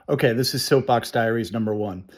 Okay, this is Soapbox Diaries number 1.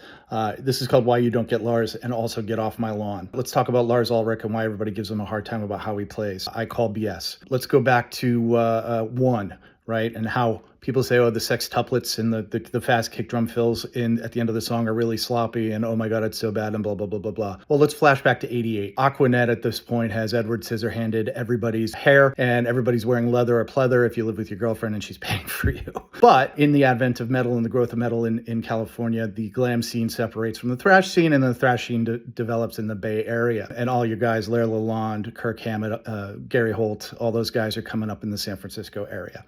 This is called Why You Don't Get Lars and also Get Off My Lawn. Let's talk about Lars Ulrich and why everybody gives him a hard time about how he plays. I call BS. Let's go back to one, right? And how people say, oh, the sextuplets and the fast kick drum fills at the end of the song are really sloppy and oh my God, it's so bad and blah, blah, blah, blah, blah. Well, let's flash back to 88. Aquanet at this point has Edward Scissorhanded everybody's hair and everybody's wearing leather or pleather if you live with your girlfriend and she's paying for you. But in the advent of metal and the growth of metal in California, the glam scene separates from the thrash scene and the thrash scene develops in the Bay Area. And all your guys, Lair Lalonde, Kirk Hammett, Gary Holt, all those guys are coming up in the San Francisco area.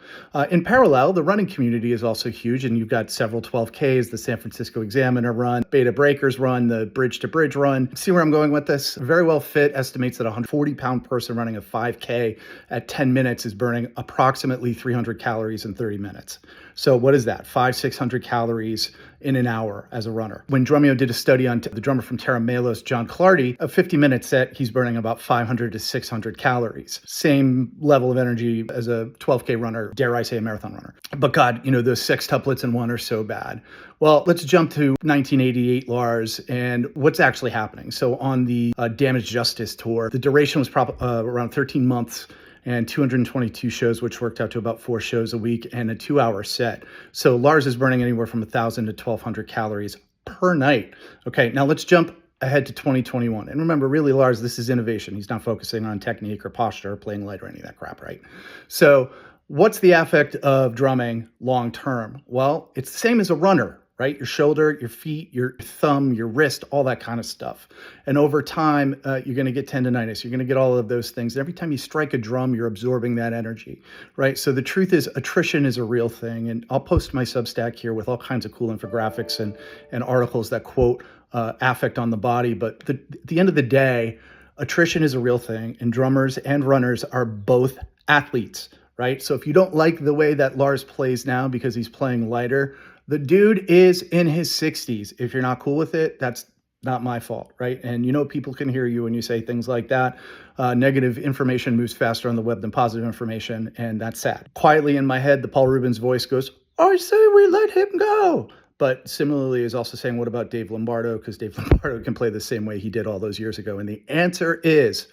In parallel, the running community is also huge, and you've got several 12Ks, the San Francisco Examiner run, Beta Breakers run, the Bridge to Bridge run. See where I'm going with this? Very Well Fit estimates that a 140-pound person running a 5K at 10 minutes is burning approximately 300 calories in 30 minutes. So what is that? 500-600 calories in an hour as a runner. When Drumeo did a study on the drummer from Terra Melos, John Clardy, a 50-minute set, he's burning about 500 to 600 calories. Same level of energy as a 12K runner, dare I say a marathon runner. But God, those sextuplets in one are so bad. Well, let's jump to 1988 Lars and what's actually happening. So on the Damage Justice tour, the duration was around 13 months and 222 shows, which worked out to about 4 shows a week and a 2-hour set. So Lars is burning anywhere from 1,000 to 1,200 calories per night. Okay, now let's jump ahead to 2021. And remember, really, Lars, this is innovation. He's not focusing on technique or posture or playing light or any of that crap, right? So what's the affect of drumming long term? Well, it's the same as a runner, right? Your shoulder, your feet, your thumb, your wrist, all that kind of stuff. And over time, you're going to get tendonitis. You're going to get all of those things. And every time you strike a drum, you're absorbing that energy, right? So the truth is attrition is a real thing. And I'll post my Substack here with all kinds of cool infographics and articles that quote affect on the body. But at the end of the day, attrition is a real thing. And drummers and runners are both athletes, right? So if you don't like the way that Lars plays now because he's playing lighter, the dude is in his 60s. If you're not cool with it, that's not my fault, right? And people can hear you when you say things like that. Negative information moves faster on the web than positive information, and that's sad. Quietly in my head, the Paul Rubens voice goes, I say we let him go. But similarly is also saying, what about Dave Lombardo? Because Dave Lombardo can play the same way he did all those years ago. And the answer is,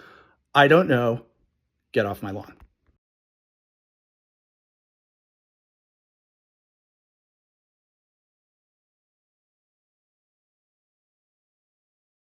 I don't know. Get off my lawn.